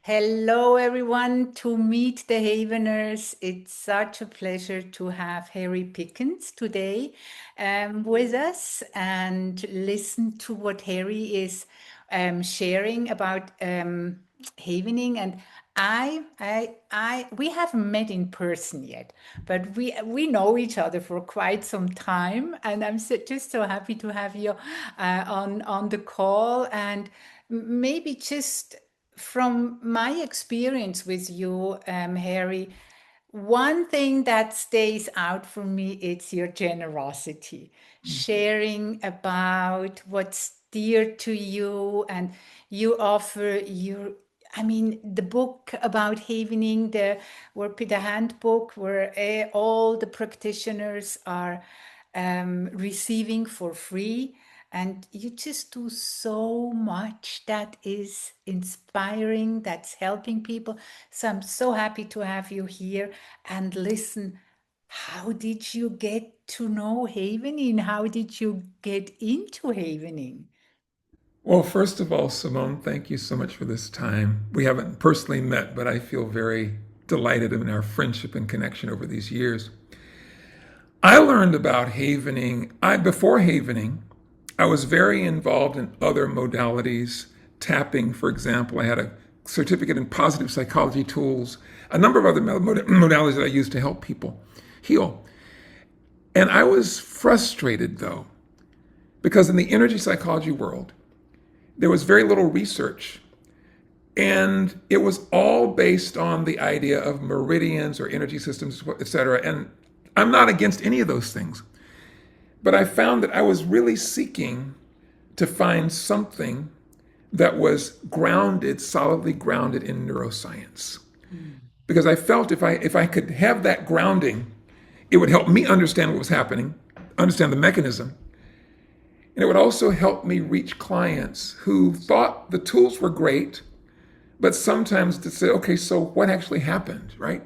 Hello, everyone, to meet the Haveners. It's such a pleasure to have Harry Pickens today with us and listen to what Harry is sharing about havening. And we haven't met in person yet, but we know each other for quite some time, and I'm just so happy to have you on the call and maybe just from my experience with you, Harry, one thing that stays out for me is your generosity, sharing about what's dear to you, and you offer the book about havening, the handbook where all the practitioners are receiving for free. And you just do so much that is inspiring, that's helping people. So I'm so happy to have you here and listen. How did you get to know havening? How did you get into havening? Well, first of all, Simone, thank you so much for this time. We haven't personally met, but I feel very delighted in our friendship and connection over these years. I learned about havening. Before havening, I was very involved in other modalities. Tapping, for example, I had a certificate in positive psychology tools, a number of other modalities that I used to help people heal. And I was frustrated, though, because in the energy psychology world, there was very little research. And it was all based on the idea of meridians or energy systems, et cetera. And I'm not against any of those things. But I found that I was really seeking to find something that was grounded, solidly grounded in neuroscience. Because I felt if I could have that grounding, it would help me understand what was happening, understand the mechanism, and it would also help me reach clients who thought the tools were great, but sometimes to say, okay, so what actually happened, right?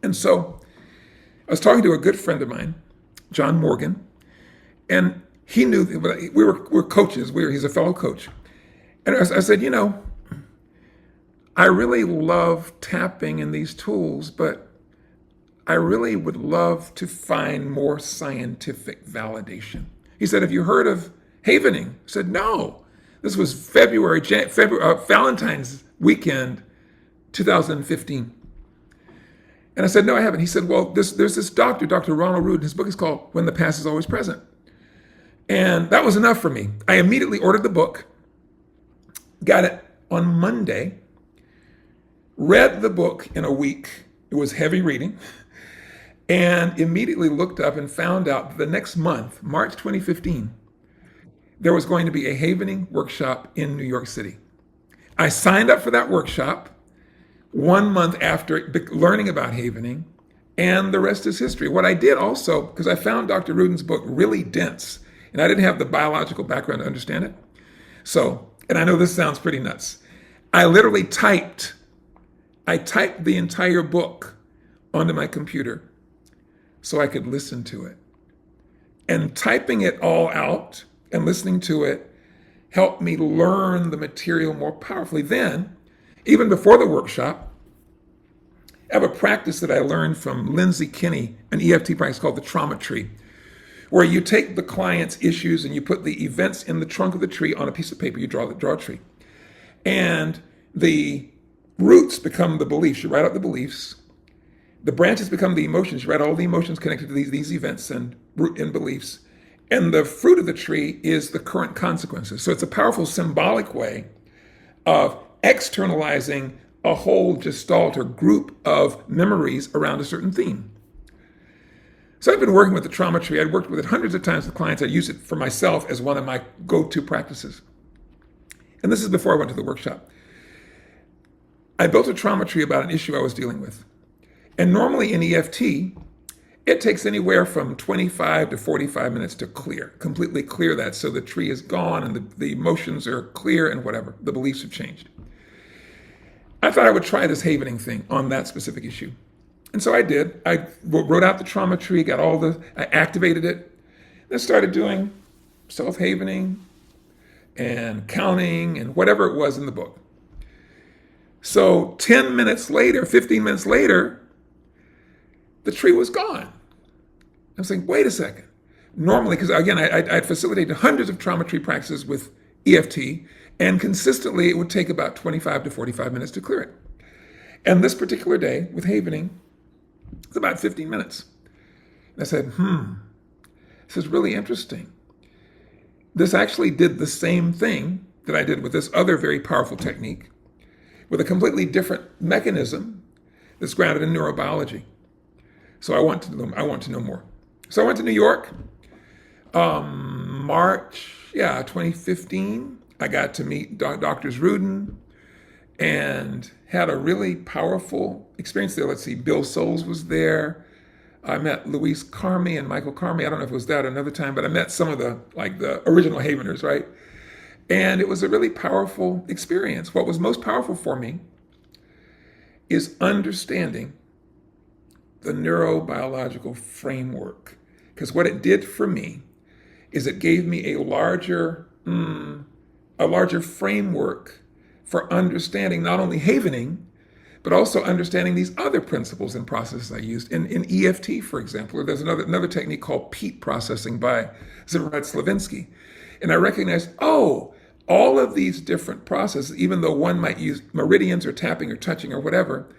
And so I was talking to a good friend of mine, John Morgan, and he knew we're coaches. He's a fellow coach, and I said, I really love tapping in these tools, but I really would love to find more scientific validation. He said, have you heard of havening? I said, no. This was Valentine's weekend, 2015. And I said, no, I haven't. He said, well, there's this doctor, Dr. Ronald Root, and his book is called When the Past is Always Present. And that was enough for me. I immediately ordered the book, got it on Monday, read the book in a week. It was heavy reading. And immediately looked up and found out that the next month, March 2015, there was going to be a havening workshop in New York City. I signed up for that workshop 1 month after learning about havening, and the rest is history. What I did also, because I found Dr. Rudin's book really dense, and I didn't have the biological background to understand it. So, and I know this sounds pretty nuts. I literally typed the entire book onto my computer so I could listen to it. And typing it all out and listening to it helped me learn the material more powerfully. Then, even before the workshop, I have a practice that I learned from Lindsay Kinney, an EFT practice called the trauma tree, where you take the client's issues and you put the events in the trunk of the tree on a piece of paper. You draw a tree. And the roots become the beliefs. You write out the beliefs. The branches become the emotions. You write all the emotions connected to these events and beliefs. And the fruit of the tree is the current consequences. So it's a powerful symbolic way of externalizing a whole gestalt or group of memories around a certain theme. So I've been working with the trauma tree. I'd worked with it hundreds of times with clients. I use it for myself as one of my go-to practices. And this is before I went to the workshop. I built a trauma tree about an issue I was dealing with. And normally in EFT, it takes anywhere from 25 to 45 minutes to completely clear that, so the tree is gone and the emotions are clear and whatever, the beliefs have changed. I thought I would try this havening thing on that specific issue. And so I did. I wrote out the trauma tree, I activated it, then started doing self-havening and counting and whatever it was in the book. So 10 minutes later, 15 minutes later, the tree was gone. I'm saying, wait a second. Normally, because again, I'd facilitated hundreds of trauma tree practices with EFT, and consistently it would take about 25 to 45 minutes to clear it. And this particular day with havening, it's about 15 minutes. And I said, this is really interesting. This actually did the same thing that I did with this other very powerful technique with a completely different mechanism that's grounded in neurobiology. So I want to know more. So I went to New York, March, 2015. I got to meet Doctors Rudin and had a really powerful experience there. Let's see, Bill Souls was there. I met Luis Carmi and Michael Carmi. I don't know if it was that another time, but I met some of the original Haveners, right? And it was a really powerful experience. What was most powerful for me is understanding the neurobiological framework. Because what it did for me is it gave me a larger framework for understanding not only havening, but also understanding these other principles and processes I used in EFT, for example. Or there's another technique called peat processing by Zimmerman Slavinsky. And I recognized, all of these different processes, even though one might use meridians or tapping or touching or whatever,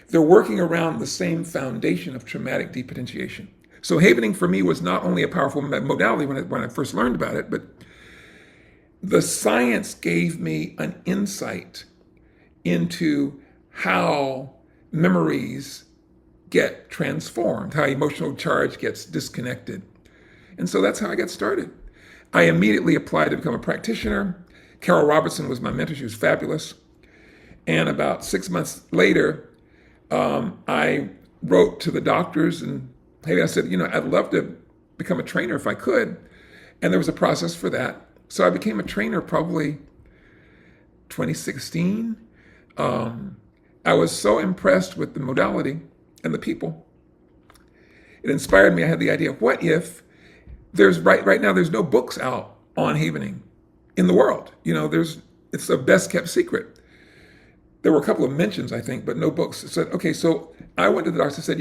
they're working around the same foundation of traumatic depotentiation. So havening for me was not only a powerful modality when I first learned about it, but the science gave me an insight into how memories get transformed, how emotional charge gets disconnected. And so that's how I got started. I immediately applied to become a practitioner. Carol Robertson was my mentor. She was fabulous. And about 6 months later, I wrote to the doctors and hey, I said, I'd love to become a trainer if I could. And there was a process for that. So I became a trainer probably 2016. I was so impressed with the modality and the people. It inspired me. I had the idea, what if there's right now, there's no books out on havening in the world. It's a best kept secret. There were a couple of mentions, I think, but no books. I said, okay, so I went to the doctor and said,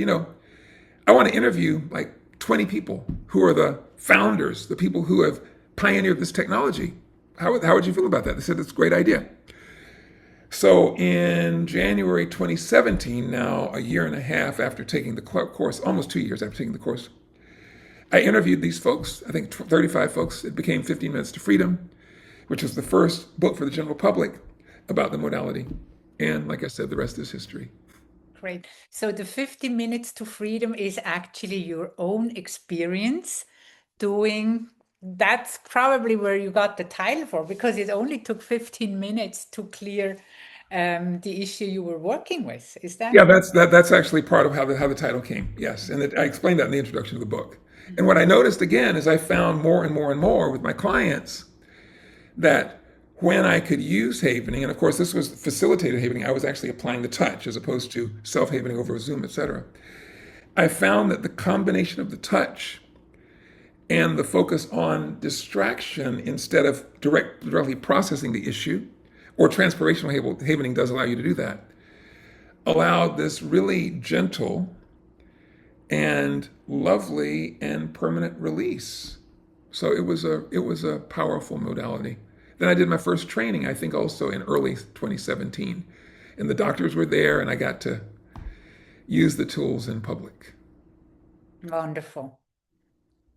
I want to interview like 20 people who are the founders, the people who have pioneered this technology. How would you feel about that? They said, it's a great idea. So in January 2017, now a year and a half after taking the course, almost 2 years after taking the course, I interviewed these folks, I think 35 folks. It became 15 Minutes to Freedom, which was the first book for the general public about the modality. And like I said, the rest is history. Great. So the 50 minutes to freedom is actually your own experience doing. That's probably where you got the title for, because it only took 15 minutes to clear the issue you were working with. Is that Yeah, correct? that's actually part of how the title came. Yes, and I explained that in the introduction to the book. And what I noticed again is I found more and more and more with my clients that when I could use havening, and of course this was facilitated havening, I was actually applying the touch as opposed to self-havening over Zoom, etc. I found that the combination of the touch and the focus on distraction instead of directly processing the issue, or transpirational havening does allow you to do that, allowed this really gentle and lovely and permanent release. So it was a powerful modality. Then I did my first training, I think also in early 2017. And the doctors were there and I got to use the tools in public. Wonderful.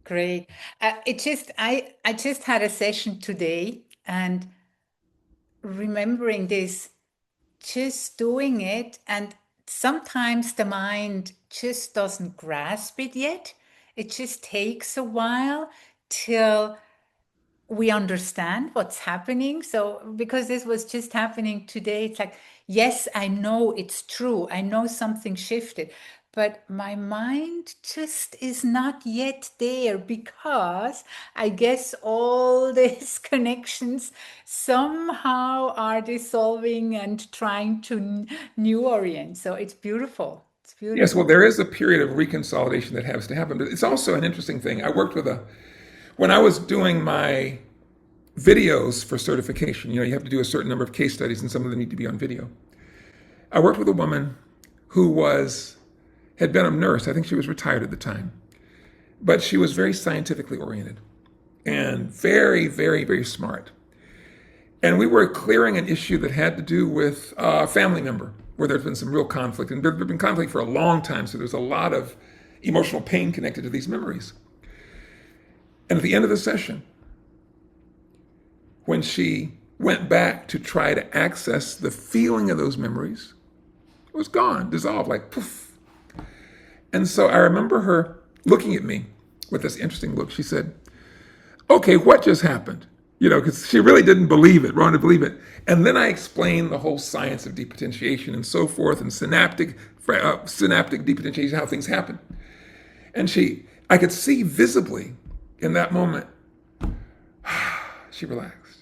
Great. I just had a session today, and remembering this, just doing it, and sometimes the mind just doesn't grasp it yet. It just takes a while till we understand what's happening. So, because this was just happening today, it's like, yes, I know it's true. I know something shifted, but my mind just is not yet there, because I guess all these connections somehow are dissolving and trying to new orient. So it's beautiful. It's Yes, well, beautiful. there is a period of reconsolidation that has to happen, but it's also an interesting thing. When I was doing my videos for certification, you have to do a certain number of case studies and some of them need to be on video. I worked with a woman who had been a nurse. I think she was retired at the time, but she was very scientifically oriented and very, very, very smart. And we were clearing an issue that had to do with a family member where there's been some real conflict. And there's been conflict for a long time, so there's a lot of emotional pain connected to these memories. And at the end of the session, when she went back to try to access the feeling of those memories, it was gone, dissolved, like poof. And so I remember her looking at me with this interesting look. She said, "Okay, what just happened?" Because she really didn't believe it, wanted to believe it. And then I explained the whole science of depotentiation and so forth, and synaptic depotentiation, how things happen. And I could see visibly in that moment, she relaxed.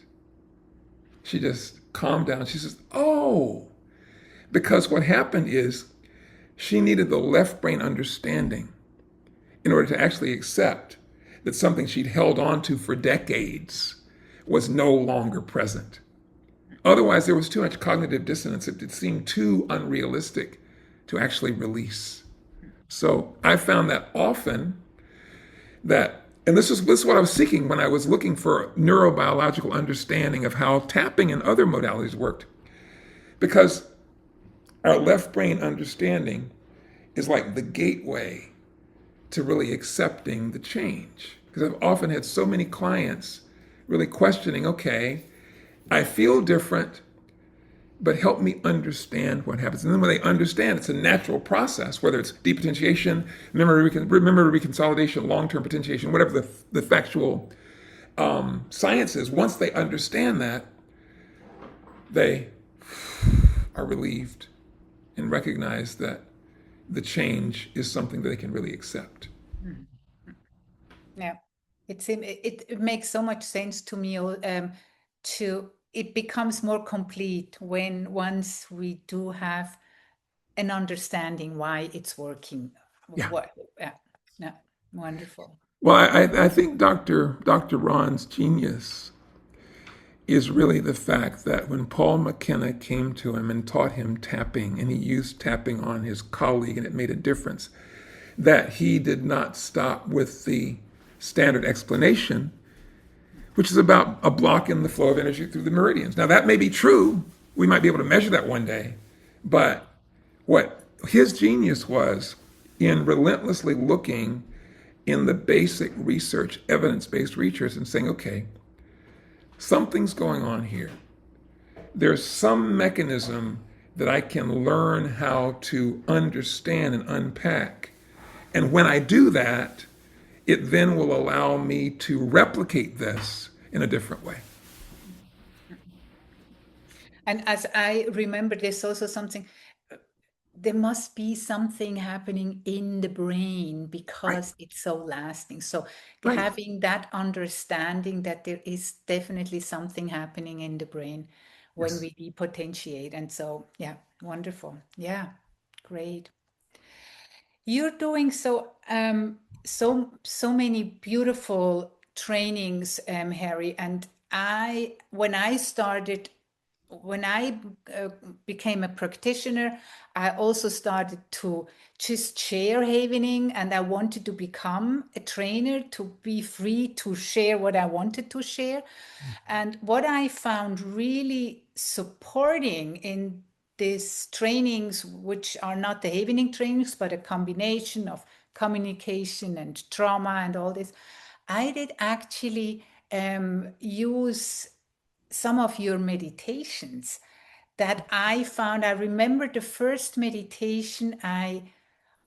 She just calmed down. She says, "Oh," because what happened is she needed the left brain understanding in order to actually accept that something she'd held on to for decades was no longer present. Otherwise, there was too much cognitive dissonance. It seemed too unrealistic to actually release. So I found that often and this is what I was seeking when I was looking for neurobiological understanding of how tapping and other modalities worked. Because our left brain understanding is like the gateway to really accepting the change. Because I've often had so many clients really questioning, okay, I feel different, but help me understand what happens. And then when they understand, it's a natural process, whether it's depotentiation, memory reconsolidation, long-term potentiation, whatever the factual science is. Once they understand that, they are relieved and recognize that the change is something that they can really accept. Mhm. Yeah, it makes so much sense to me. To it becomes more complete when once we do have an understanding why it's working. Yeah. What? Yeah, yeah, wonderful. Well, I think Dr. Ron's genius is really the fact that when Paul McKenna came to him and taught him tapping, and he used tapping on his colleague, and it made a difference, that he did not stop with the standard explanation, which is about a block in the flow of energy through the meridians. Now, that may be true. We might be able to measure that one day. But what his genius was in relentlessly looking in the basic research, evidence based research, and saying, okay, something's going on here. There's some mechanism that I can learn how to understand and unpack. And when I do that, it then will allow me to replicate this in a different way. And as I remember, there's also something, there must be something happening in the brain Right, because it's so lasting. So right. having that understanding that there is definitely something happening in the brain when Yes. we depotentiate. And so, yeah, wonderful. Yeah, great. You're doing so many beautiful trainings, Harry. And when I uh, became a practitioner, I also started to just share havening, and I wanted to become a trainer to be free to share what I wanted to share. And what I found really supporting in these trainings, which are not the havening trainings, but a combination of communication and trauma and all this, I did actually use some of your meditations that I found. I remember the first meditation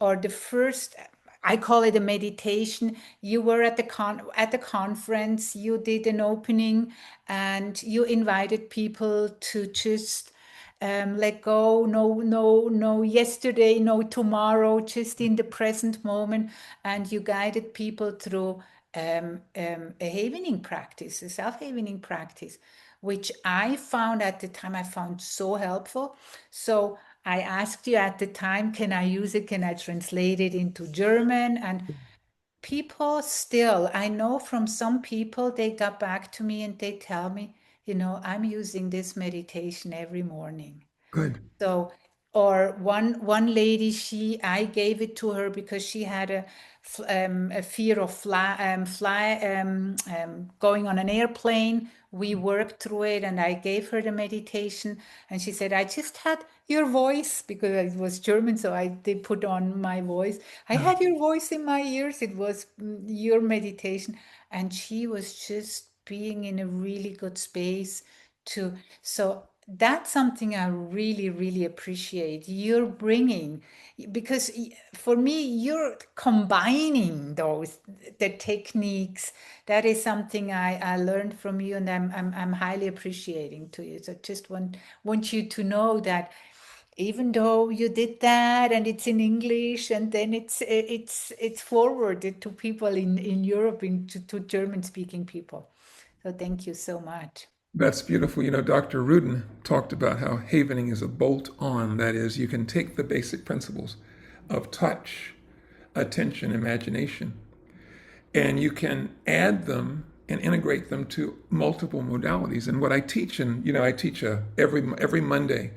or the first, I call it a meditation. You were at at the conference, you did an opening, and you invited people to just let go. No yesterday, no tomorrow, just in the present moment. And you guided people through a havening practice, a self-havening practice, which I found at the time, I found so helpful. So I asked you at the time, can I use it? Can I translate it into German? And people still, I know from some people, they got back to me and they tell me, I'm using this meditation every morning. Good. So or one lady, she I gave it to her because she had a fear of going on an airplane. We worked through it, and I gave her the meditation, and she said, "I just had your voice," because it was German, so I did put on my voice. I Yeah. had your voice in my ears. It was your meditation, and she was just being in a really good space to. So that's something I really, really appreciate. You're bringing, because for me, you're combining the techniques. That is something I learned from you, and I'm highly appreciating to you. So just want you to know that even though you did that and it's in English, and then it's forwarded to people in Europe, to German speaking people. So thank you so much. That's beautiful. Dr. Rudin talked about how havening is a bolt on. That is, you can take the basic principles of touch, attention, imagination, and you can add them and integrate them to multiple modalities. And what I teach, and I teach every Monday,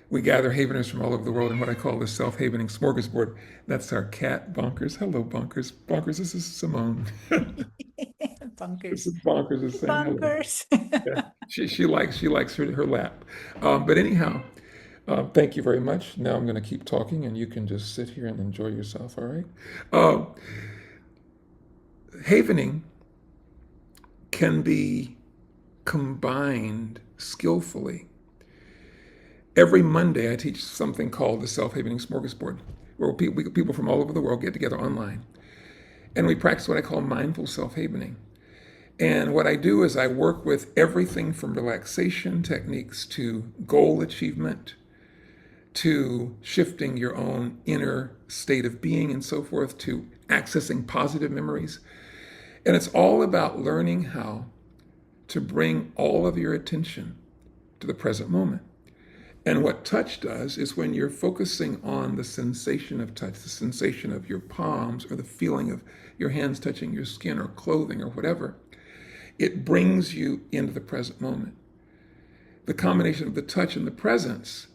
we gather haveners from all over the world in what I call the self-havening smorgasbord. That's our cat, Bonkers. Hello, Bonkers. Bonkers, this is Simone. This Bunkers. is Bonkers is saying hello. Bunkers. Yeah. She likes her lap. But anyhow, thank you very much. Now I'm going to keep talking, and you can just sit here and enjoy yourself. All right. Uh, Havening can be combined skillfully. Every Monday, I teach something called the Self-Havening Smorgasbord, where people from all over the world get together online, and we practice what I call mindful self-havening. And what I do is I work with everything from relaxation techniques to goal achievement to shifting your own inner state of being and so forth to accessing positive memories. And it's all about learning how to bring all of your attention to the present moment. And what touch does is when you're focusing on the sensation of touch, the sensation of your palms or the feeling of your hands touching your skin or clothing or whatever, it brings you into the present moment. The combination of the touch and the presence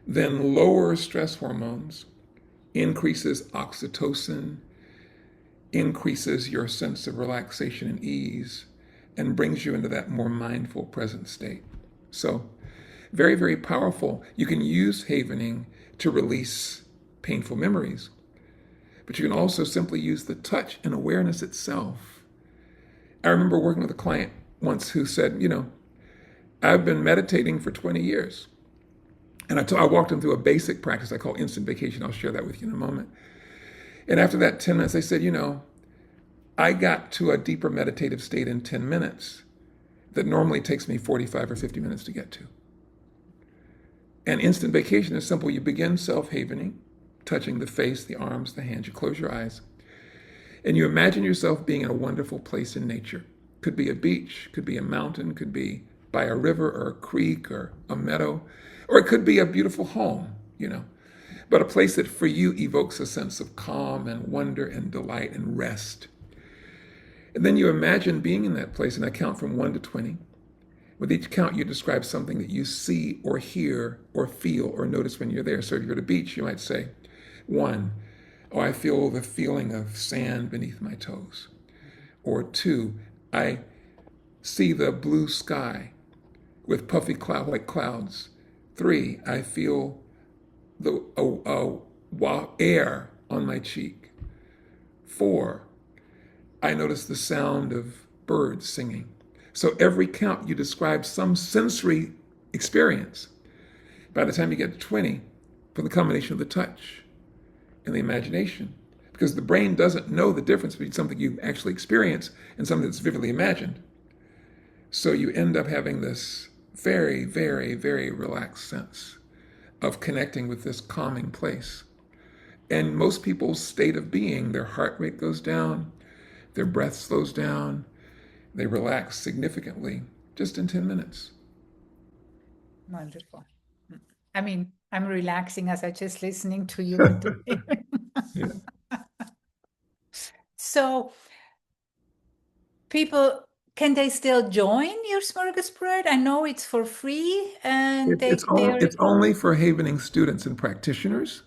then lowers stress hormones, increases oxytocin, increases your sense of relaxation and ease, and brings you into that more mindful present state. So, very, very powerful. You can use havening to release painful memories, but you can also simply use the touch and awareness itself. I remember working with a client once who said, I've been meditating for 20 years. And I walked him through a basic practice I call instant vacation. I'll share that with you in a moment. And after that 10 minutes, I said, I got to a deeper meditative state in 10 minutes that normally takes me 45 or 50 minutes to get to. And instant vacation is simple. You begin self-havening, touching the face, the arms, the hands. You close your eyes, and you imagine yourself being in a wonderful place in nature. Could be a beach, could be a mountain, could be by a river or a creek or a meadow, or it could be a beautiful home, but a place that for you evokes a sense of calm and wonder and delight and rest. And then you imagine being in that place, and I count from 1 to 20. With each count, you describe something that you see or hear or feel or notice when you're there. So if you're at a beach, you might say, 1, oh, I feel the feeling of sand beneath my toes. Or 2, I see the blue sky with puffy white clouds. 3, I feel the air on my cheek. 4, I notice the sound of birds singing. So every count, you describe some sensory experience. By the time you get to 20, for the combination of the touch and the imagination, because the brain doesn't know the difference between something you actually experience and something that's vividly imagined. So you end up having this very, very, very relaxed sense of connecting with this calming place. And most people's state of being, their heart rate goes down, their breath slows down, they relax significantly just in 10 minutes. Wonderful. I mean, I'm relaxing as I just listening to you and Yeah. so people. can they still join your smorgasbord? I know it's for free, and they're It's only for Havening students and practitioners.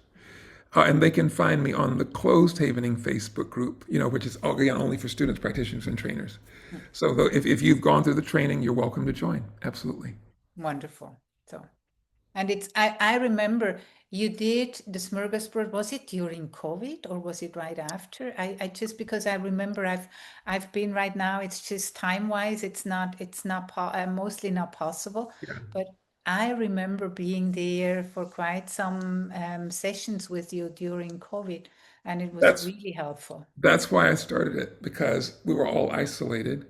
And they can find me on the closed Havening Facebook group, which is again only for students, practitioners, and trainers. So if you've gone through the training, you're welcome to join. Absolutely. wonderful. So, and I remember you did the smorgasbord. Was it during COVID or was it right after? I just because I remember I've been right now. It's just time wise. It's not mostly not possible. Yeah. But I remember being there for quite some sessions with you during COVID, and it was That's really helpful. that's why I started it because we were all isolated.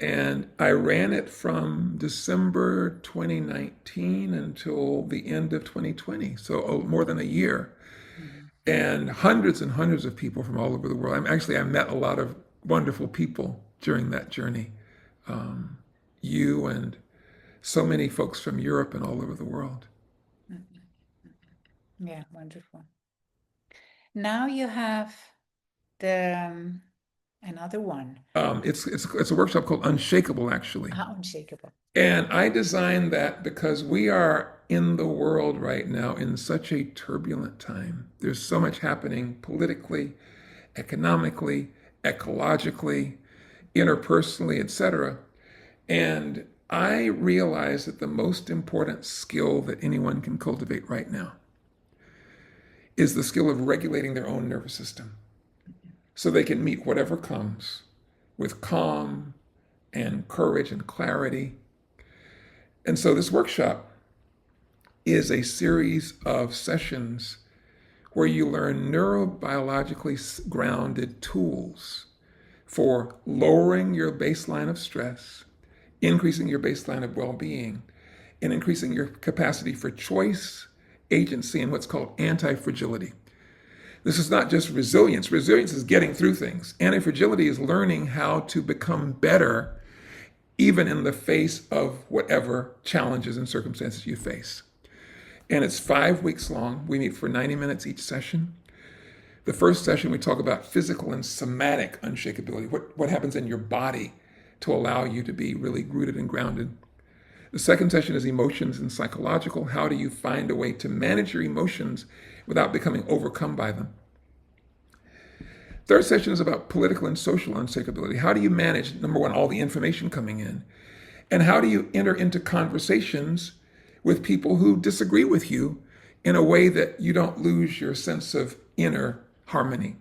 And I ran it from December 2019 until the end of 2020, so more than a year. Mhm. And hundreds of people from all over the world. I met a lot of wonderful people during that journey. You and so many folks from Europe and all over the world. Mhm. Yeah, wonderful. Now you have the another one. It's a workshop called Unshakable, actually. Unshakable. And I designed that because we are in the world right now in such a turbulent time. There's so much happening politically, economically, ecologically, interpersonally, etc. And I realize that the most important skill that anyone can cultivate right now is the skill of regulating their own nervous system so they can meet whatever comes with calm and courage and clarity. And so this workshop is a series of sessions where you learn neurobiologically grounded tools for lowering your baseline of stress, increasing your baseline of well being, and increasing your capacity for choice, agency, and what's called anti fragility. This is not just resilience. Resilience is getting through things. Anti fragility is learning how to become better even in the face of whatever challenges and circumstances you face. And it's 5 weeks long. We meet for 90 minutes each session. The first session, we talk about physical and somatic unshakability, what happens in your body to allow you to be really rooted and grounded. The second session is emotions and psychological. How do you find a way to manage your emotions without becoming overcome by them? Third session is about political and social unshakability. How do you manage, number one, all the information coming in? And how do you enter into conversations with people who disagree with you in a way that you don't lose your sense of inner harmony?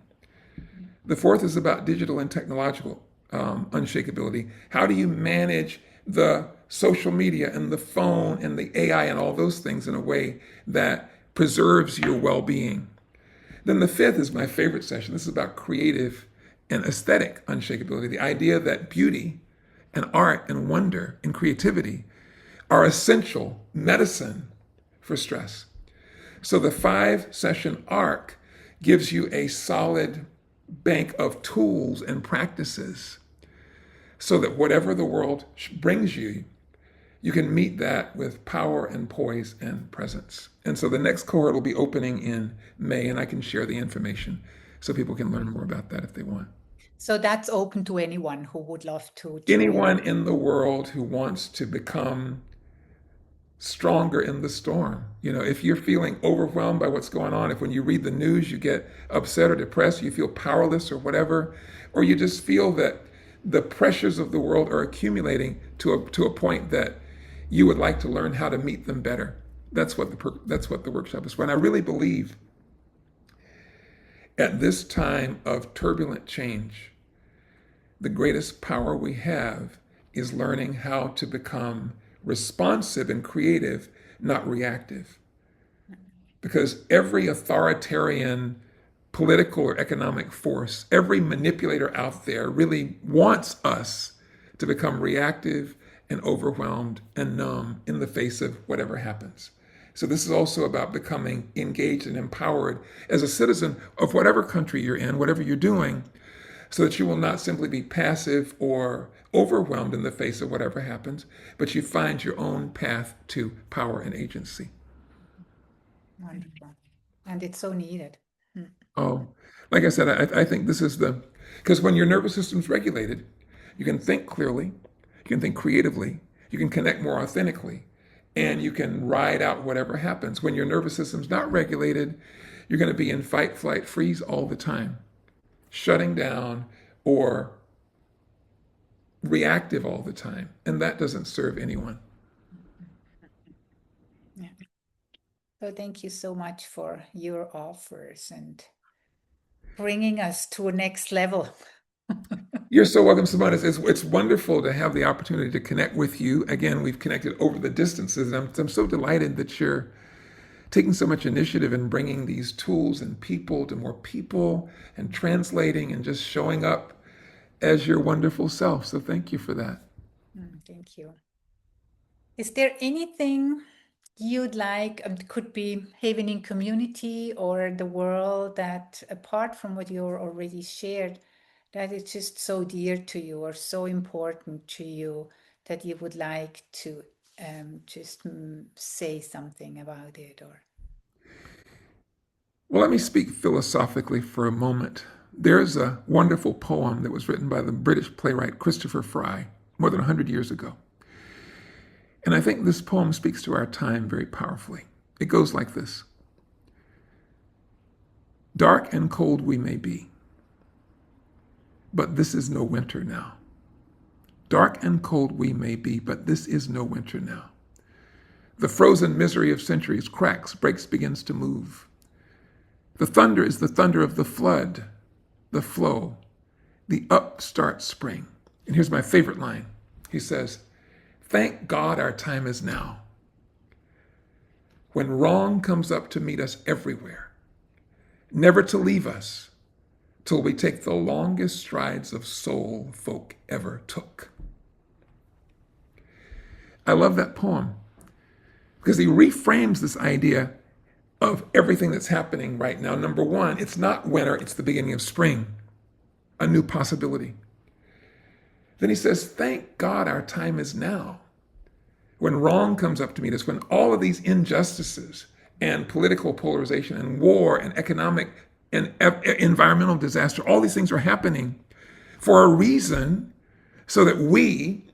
The fourth is about digital and technological unshakability. How do you manage the social media and the phone and the AI and all those things in a way that preserves your well being? Then the fifth is my favorite session. This is about creative and aesthetic unshakability, the idea that beauty and art and wonder and creativity are essential medicine for stress. So the 5 session arc gives you a solid bank of tools and practices so that whatever the world brings you, you can meet that with power and poise and presence. And so the next cohort will be opening in May, and I can share the information so people can learn more about that if they want. So that's open to anyone who would love to join. Anyone in the world who wants to become stronger in the storm. If you're feeling overwhelmed by what's going on, if when you read the news you get upset or depressed, you feel powerless or whatever, or you just feel that the pressures of the world are accumulating to a point that you would like to learn how to meet them better. That's what the workshop is for. And I really believe at this time of turbulent change, the greatest power we have is learning how to become responsive and creative, not reactive. Because every authoritarian political or economic force, every manipulator out there really wants us to become reactive and overwhelmed and numb in the face of whatever happens. So this is also about becoming engaged and empowered as a citizen of whatever country you're in, whatever you're doing, so that you will not simply be passive or overwhelmed in the face of whatever happens, but you find your own path to power and agency. Wonderful. And it's so needed. Mm. Oh, like I said, I think this is because when your nervous system's regulated, You can think clearly, you can think creatively, you can connect more authentically, and you can ride out whatever happens. When your nervous system's not regulated, you're going to be in fight, flight, freeze all the time, shutting down or reactive all the time. And that doesn't serve anyone. Yeah. So thank you so much for your offers and bringing us to a next level. You're so welcome, Simone. It's wonderful to have the opportunity to connect with you. Again, we've connected over the distances. And I'm so delighted that you're taking so much initiative in bringing these tools and people to more people and translating and just showing up as your wonderful self. So thank you for that. Thank you. Is there anything you'd like, could be Havening community or the world, that apart from what you already shared, that is just so dear to you or so important to you that you would like to just say something about it? Or Well, let me speak philosophically for a moment. There's a wonderful poem that was written by the British playwright Christopher Fry more than 100 years ago. And I think this poem speaks to our time very powerfully. It goes like this: Dark and cold we may be, but this is no winter now. Dark and cold we may be, but this is no winter now. The frozen misery of centuries cracks, breaks, begins to move. The thunder is the thunder of the flood, the flow, the upstart spring. And here's my favorite line. He says, "Thank God our time is now. When wrong comes up to meet us everywhere, never to leave us till we take the longest strides of soul folk ever took." I love that poem because he reframes this idea of everything that's happening right now. Number one, it's not winter, it's the beginning of spring, a new possibility. Then he says, thank God our time is now. When wrong comes up to meet us, when all of these injustices and political polarization and war and economic and environmental disaster, all these things are happening for a reason, so that we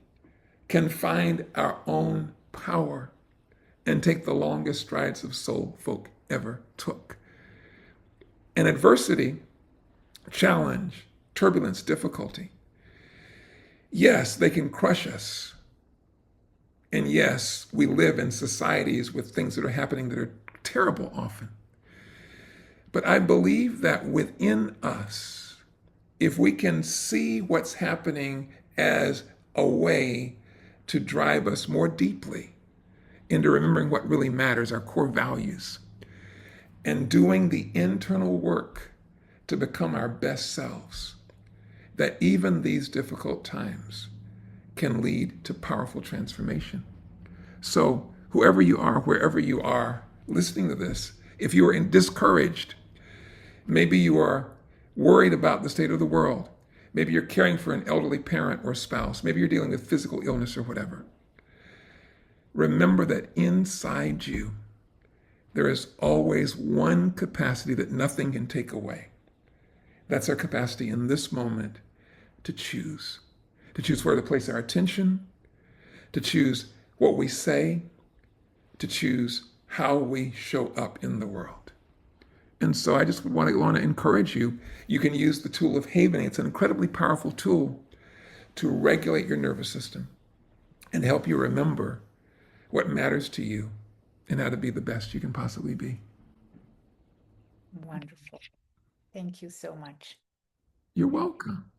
can find our own power and take the longest strides of soul folk ever took. And adversity, challenge, turbulence, difficulty, yes, they can crush us. And yes, we live in societies with things that are happening that are terrible often. But I believe that within us, if we can see what's happening as a way to drive us more deeply into remembering what really matters, our core values, and doing the internal work to become our best selves, that even these difficult times can lead to powerful transformation. So, whoever you are, wherever you are listening to this, if you are discouraged, maybe you are worried about the state of the world, maybe you're caring for an elderly parent or spouse, maybe you're dealing with physical illness or whatever, remember that inside you, there is always one capacity that nothing can take away. That's our capacity in this moment to choose where to place our attention, to choose what we say, to choose how we show up in the world. And so I just want to encourage you. You can use the tool of havening. It's an incredibly powerful tool to regulate your nervous system and help you remember what matters to you and how to be the best you can possibly be. wonderful. Thank you so much. You're welcome.